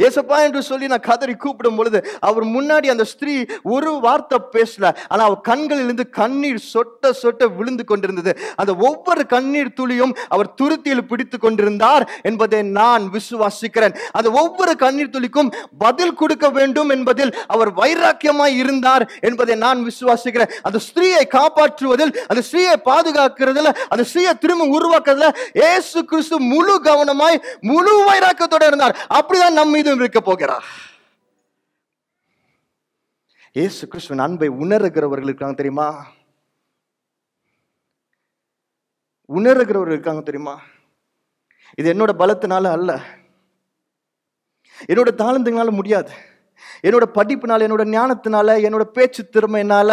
Speaker 1: ஏசப்பா என்று சொல்லி நான் கதறி கூப்பிடும் பொழுது அவர் முன்னாடி அந்த ஸ்திரீ ஒரு வார்த்தை பேசல, ஆனா அவர் கண்களிலிருந்து கண்ணீர் சொட்ட சொட்ட விழுந்து கொண்டிருந்தது. அந்த ஒவ்வொரு கண்ணீர் துளியும் அவர் துருத்தியில் பிடித்து கொண்டிருந்தார் என்பதை நான் விசுவாசிக்கிறேன். அந்த ஒவ்வொரு கண்ணீர் துளிக்கும் பதில் கொடுக்க வேண்டும் என்பதில் அவர் வைராக்கியமாய் இருந்தார் என்பதை நான் விசுவாசிக்கிறேன். அந்த ஸ்திரீயை காப்பாற்றுவதில், அந்த ஸ்திரீயை பாதுகாக்கிறதுல, அந்த ஸ்திரீயை திரும்ப உருவாக்குறதுல இயேசு கிறிஸ்து முழு கவனமாய் முழு வைராக்கியத்தோடு இருந்தார். அப்படிதான் நம் மீதும் இருக்க போகிறார். இயேசு கிறிஸ்துவின் அன்பை உணர்கிறவர்கள் இருக்காங்க தெரியுமா? உணர்கிறவர்கள் இருக்காங்க தெரியுமா? இது என்னோட பலத்தினால அல்ல, என்னோட தாளந்துனால முடியாது, என்னோட படிப்புனால, என்னோட ஞானத்தினால, என்னோட பேச்சு திறமையினால,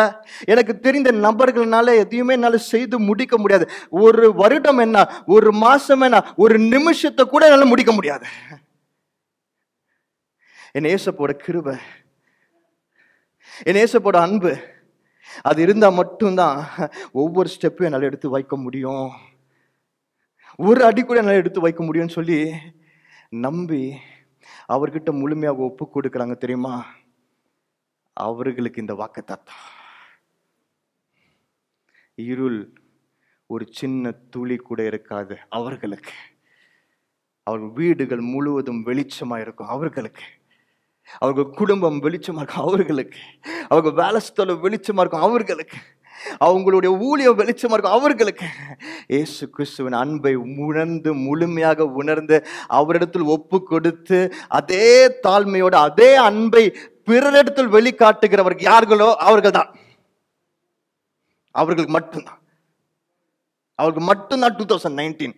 Speaker 1: எனக்கு தெரிந்த நபர்களால எதையுமே என்னால செய்து முடிக்க முடியாது. ஒரு வருடம் என்ன, ஒரு மாசம் என்ன, ஒரு நிமிஷத்தை கூட என்னால முடிக்க முடியாது. என் ஏசப்போட கிருபை, என் ஏசப்போட அன்பு, அது இருந்தா மட்டும்தான் ஒவ்வொரு ஸ்டெப்பையும் என்னால எடுத்து வைக்க முடியும். ஒரு அடி கூட என்னால எடுத்து வைக்க முடியும்னு சொல்லி நம்பி அவர்கிட்ட முழுமையாக ஒப்பு கொடுக்குறாங்க தெரியுமா? அவர்களுக்கு இந்த வாக்குத்தத்தம், இருள் ஒரு சின்ன துளி கூட இருக்காது அவர்களுக்கு. அவர்கள் வீடுகள் முழுவதும் வெளிச்சமா இருக்கும் அவர்களுக்கு. அவர்கள் குடும்பம் வெளிச்சமா இருக்கும் அவர்களுக்கு. அவங்க வேலை ஸ்தலம் வெளிச்சமா இருக்கும் அவர்களுக்கு. அவங்களுடைய ஊழியம் வெளிச்சமா இருக்கும் அவர்களுக்கு. இயேசு கிறிஸ்துவின் அன்பை உணர்ந்து, முழுமையாக உணர்ந்து, அவரிடத்தில் ஒப்பு கொடுத்து, அதே தாழ்மையோட அதே அன்பை பிறரிடத்தில் வெளிக்காட்டுகிறவர்கள் யார்களோ அவர்கள் தான். அவர்களுக்கு மட்டும்தான், அவர்களுக்கு மட்டும்தான் 2019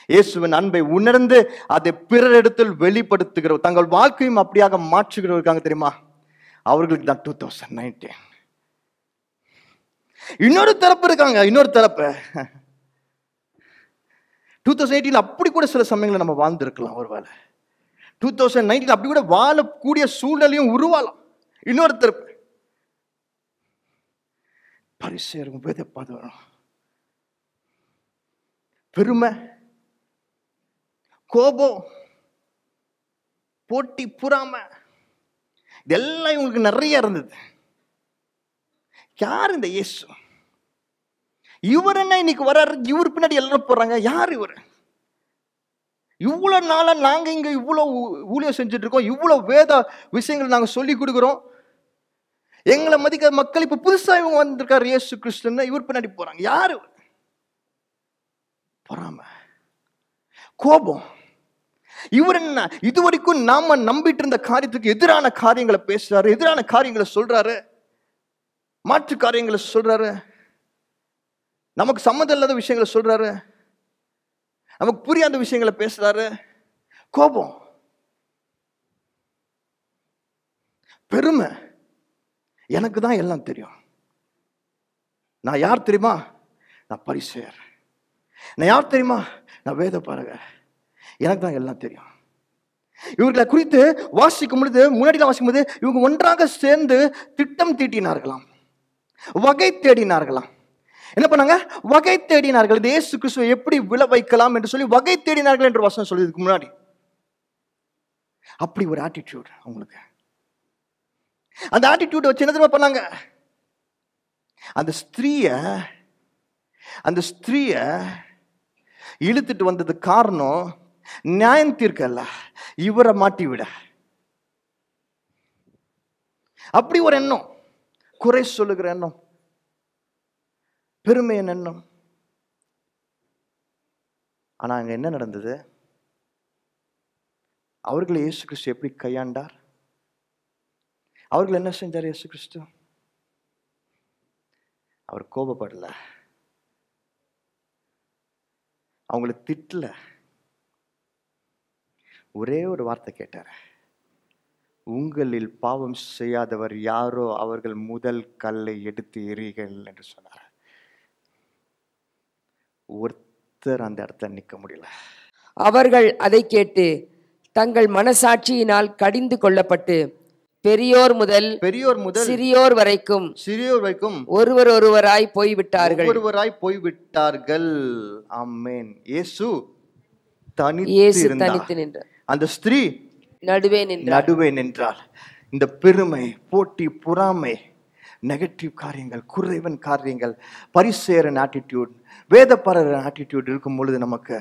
Speaker 1: இயேசுவின் அன்பை உணர்ந்து அதை பிறரிடத்தில் வெளிப்படுத்துகிற, தங்கள் வாழ்க்கையும் அப்படியாக மாற்றுகிறவர்கள் தெரியுமா? அவர்களுக்கு தான் 2019. இன்னொரு தரப்பு இருக்காங்க, இன்னொரு தரப்பு 2018 அப்படி கூட சில சமயங்களில் நம்ம வாழ்ந்திருக்கலாம். ஒருவேளை 2019 அப்படி கூட வாழக்கூடிய சூழ்நிலையும் உருவாலாம். இன்னொரு தரப்பு பரிசேயரும் வேதபாரகரும், பெருமை, கோபம், போட்டி, பொறாமை, இதெல்லாம் இவங்களுக்கு நிறைய இருந்தது. யார் இந்த இயேசு? இவர் என்ன இன்னைக்கு வர்றாரு, இவர் பின்னாடி எல்லாரும் போறாங்க, யார் இவர்? இவ்வளவு நாளா நாங்க இங்க இவ்வளவு ஊழியம் செஞ்சுட்டு இருக்கோம், இவ்வளவு வேத விஷயங்கள் நாங்க சொல்லி கொடுக்கிறோம், எங்களை மதிக்க மக்கள் இப்ப புதுசா இவங்க வந்திருக்காரு இயேசு கிறிஸ்துன்னு இவர் பின்னாடி போறாங்க. யாரு? பொறாமை, கோபம். இவர் என்ன இதுவரைக்கும் நாம நம்பிட்டு இருந்த காரியத்துக்கு எதிரான காரியங்களை பேசுறாரு, எதிரான காரியங்களை சொல்றாரு, மாற்று காரியங்களை சொல்றாரு, நமக்கு சம்மந்தம் இல்லாத விஷயங்களை சொல்றாரு, நமக்கு புரியாத விஷயங்களை பேசுறாரு. கோபம், பெருமை, எனக்கு தான் எல்லாம் தெரியும், நான் யார் தெரியுமா, நான் பரிசேயர், நான் யார் தெரியுமா, நான் வேதபாரகர், எனக்கு தான் எல்லாம் தெரியும். இவர்களை குறித்து வாசிக்கும் பொழுது, முன்னாடி வாசிக்கும் போது, இவங்க ஒன்றாக சேர்ந்து திட்டம் தீட்டினார்களாம், வகை தேடினார்களாம். என்ன பண்ணாங்க? வகை தேடினார்கள். இயேசு கிறிஸ்துவை எப்படி விழ வைக்கலாம் என்று சொல்லி வகை தேடினார்கள் என்று வசனம் சொல்றதுக்கு முன்னாடி அப்படி ஒரு ஆட்டிடியூட் அவங்களுக்கு. அந்த ஆட்டிடியூட் வச்சு என்ன தெரியுமா பண்ணாங்க? அந்த ஸ்திரீய இழுத்துட்டு வந்தது காரணம் நியாயம் தீர்க்கல, இவரை மாட்டி விட. அப்படி ஒரு எண்ணம், குறை சொல்லுகிற எண்ணம், பெருமையின் எண்ணம். ஆனா அங்க என்ன நடந்தது? அவர்களை இயேசு கிறிஸ்து எப்படி கையாண்டார்? அவர்கள் என்ன செஞ்சார் இயேசு கிறிஸ்து? அவர் கோபப்படல, அவங்களை திட்டல, ஒரே ஒரு வார்த்தை கேட்டார். உங்களில் பாவம் செய்யாதவர் யாரோ அவர்கள் முதல் கல்லை எடுத்து எறிகள் என்று சொன்னார். ஒருத்தர் அந்த இடத்துல நிக்க முடியல.
Speaker 2: அவர்கள் அதை கேட்டு தங்கள் மனசாட்சியினால் கடிந்து கொள்ளப்பட்டு பெரியோர் முதல் சிறியோர் வரைக்கும் ஒருவராய் போய்விட்டார்கள்.
Speaker 1: ஆமென். இயேசு
Speaker 2: தனித்து நின்றார்.
Speaker 1: அந்த ஸ்திரீ நடுவே நின்றாள். இந்த பெருமை, போட்டி, பொறாமை, நெகட்டிவ் காரியங்கள், குறைவன் காரியங்கள், பரிசேயரின் ஆட்டிடியூட், வேதபாரகரின் ஆட்டிடியூட் இருக்கும் பொழுது, நமக்கு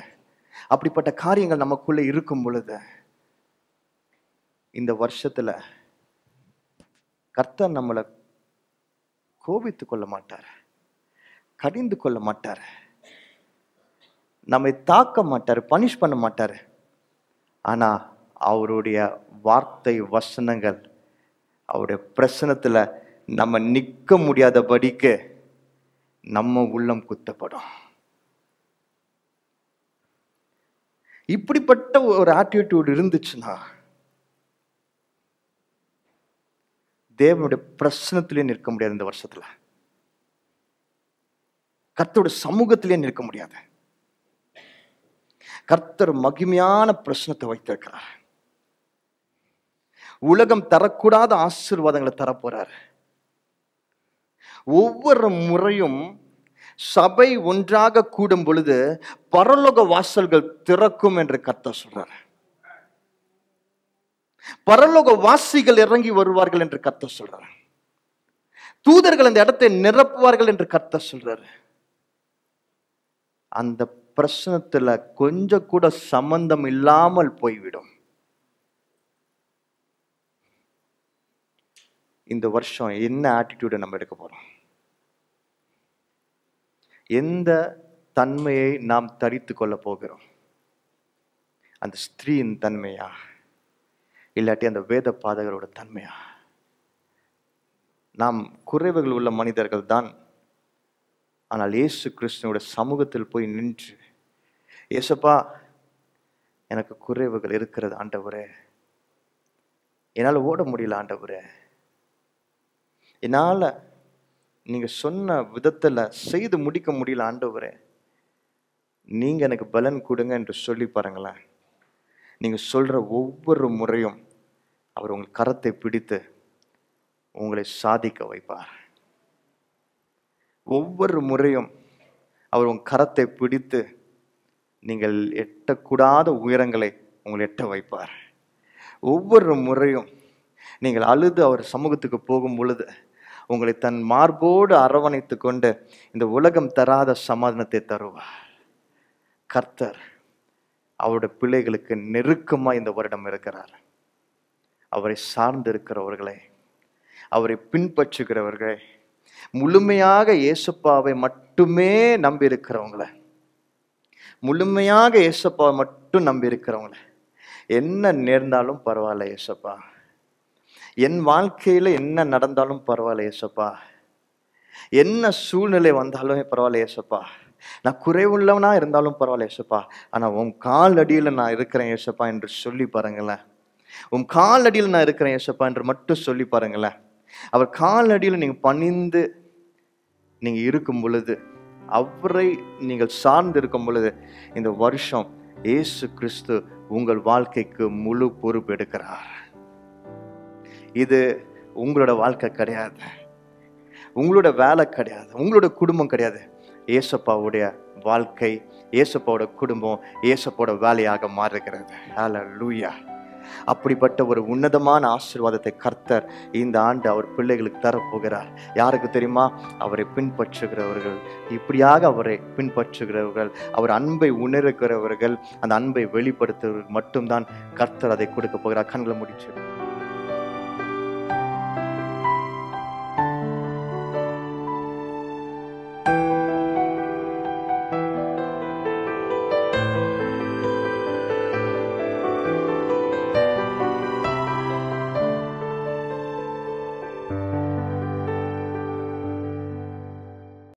Speaker 1: அப்படிப்பட்ட காரியங்கள் நமக்குள்ள இருக்கும் பொழுது, இந்த வருஷத்துல கர்த்தர் நம்மளை கோபித்து கொள்ள மாட்டார், கடிந்து கொள்ள மாட்டார், நம்மை தாக்க மாட்டார், பனிஷ் பண்ண மாட்டார். ஆனா அவருடைய வார்த்தை வசனங்கள், அவருடைய பிரசனத்துல நம்ம நிக்க முடியாதபடிக்கு நம்ம உள்ளம் குத்தப்படும். இப்படிப்பட்ட ஒரு ஆட்டிடியூட் இருந்துச்சுன்னா தேவனுடைய பிரசனத்திலே நிற்க முடியாது. இந்த வருஷத்துல கர்த்தருடைய சமூகத்திலே நிற்க முடியாது. கர்த்தர் மகிமையான பிரசனத்தை வைத்திருக்கிறார். உலகம் தரக்கூடாத ஆசீர்வாதங்களை தரப்போறார். ஒவ்வொரு முறையும் சபை ஒன்றாக கூடும் பொழுது பரலோக வாசல்கள் திறக்கும் என்று கர்த்தர் சொல்றார். பரலோக வாசிகள் இறங்கி வருவார்கள் என்று கர்த்தர் சொல்றார். தூதர்கள் அந்த இடத்தை நிரப்புவார்கள் என்று கர்த்தர் சொல்றாரு. அந்த பிரச்சனத்துல கொஞ்சம் கூட சம்பந்தம் இல்லாமல் போய்விடும். இந்த வருஷம் என்ன ஆட்டிடியூட நம்ம எடுக்க போறோம்? எந்த தன்மையை நாம் தரித்து கொள்ள போகிறோம்? அந்த ஸ்திரீயின் தன்மையா, இல்லாட்டி அந்த வேத பாதகரோட தன்மையா? நாம் குறைவுகள் உள்ள மனிதர்கள் தான். ஆனால் இயேசு கிறிஸ்துவோட சமூகத்தில் போய் நின்று, இயேசுப்பா எனக்கு குறைவுகள் இருக்கிறது ஆண்டவரே, என்னால் ஓட முடியல ஆண்டவரே, என்னால் நீங்க சொன்ன விதத்துல செய்து முடிக்க முடியல ஆண்டவரே, நீங்க எனக்கு பலன் கொடுங்க என்று சொல்லி பாருங்களேன். நீங்க சொல்ற ஒவ்வொரு முறையும் அவர் உங்கள் கரத்தை பிடித்து உங்களை சாதிக்க வைப்பார். ஒவ்வொரு முறையும் அவர் உங்கள் கரத்தை பிடித்து நீங்கள் எட்டக்கூடாத உயரங்களை உங்களை எட்ட வைப்பார். ஒவ்வொரு முறையும் நீங்கள் அழுது அவர் சமூகத்துக்கு போகும் பொழுது உங்களை தன் மார்போடு அரவணைத்து கொண்டு இந்த உலகம் தராத சமாதானத்தை தருவார். கர்த்தர் அவருடைய பிள்ளைகளுக்கு நெருக்கமா இந்த வருடம் இருக்கிறார். அவரை சார்ந்து இருக்கிறவர்களை, அவரை பின்பற்றுகிறவர்களை, முழுமையாக இயேசுப்பாவை மட்டுமே நம்பி இருக்கிறவங்கள, முழுமையாக இயேசுப்பாவை மட்டும் நம்பி இருக்கிறவங்கள, என்ன நேர்ந்தாலும் பரவாயில்ல இயேசுப்பா, என் வாழ்க்கையில என்ன நடந்தாலும் பரவாயில்ல இயேசுப்பா, என்ன சூழ்நிலை வந்தாலும் பரவாயில்ல இயேசுப்பா, நான் குறைவுள்ளவனா இருந்தாலும் பரவாயில்ல இயேசுப்பா, ஆனா உன் கால் அடியில நான் இருக்கிறேன் இயேசுப்பா என்று சொல்லி பாருங்களேன். உன் கால் அடியில் நான் இருக்கிறேன் இயேசுப்பா என்று மட்டும் சொல்லி பாருங்களேன். அவர் கால் அடியில் நீங்க பணிந்து நீங்க இருக்கும் பொழுது, அவரை நீங்கள் சார்ந்து இருக்கும் பொழுது, இந்த வருஷம் இயேசு கிறிஸ்து உங்கள் வாழ்க்கைக்கு முழு பொறுப்பு எடுக்கிறார். இது உங்களோட வாழ்க்கை கிடையாது, உங்களோட வேலை கிடையாது, உங்களோட குடும்பம் கிடையாது. இயேசுப்பாவுடைய வாழ்க்கை, இயேசுப்பாவோட குடும்பம், இயேசுப்பாவோட வேலையாக மாறுகிறது. ஹல்லேலூயா. அப்படிப்பட்ட ஒரு உன்னதமான ஆசீர்வாதத்தை கர்த்தர் இந்த ஆண்டு அவர் பிள்ளைகளுக்கு தரப்போகிறார். யாருக்கு தெரியுமா? அவரை பின்பற்றுகிறவர்கள், இப்படியாக அவரை பின்பற்றுகிறவர்கள், அவர் அன்பை உணர்கிறவர்கள், அந்த அன்பை வெளிப்படுத்துவர்கள் மட்டும்தான் கர்த்தர் அதை கொடுக்க போகிறார். கண்களை முடிச்சு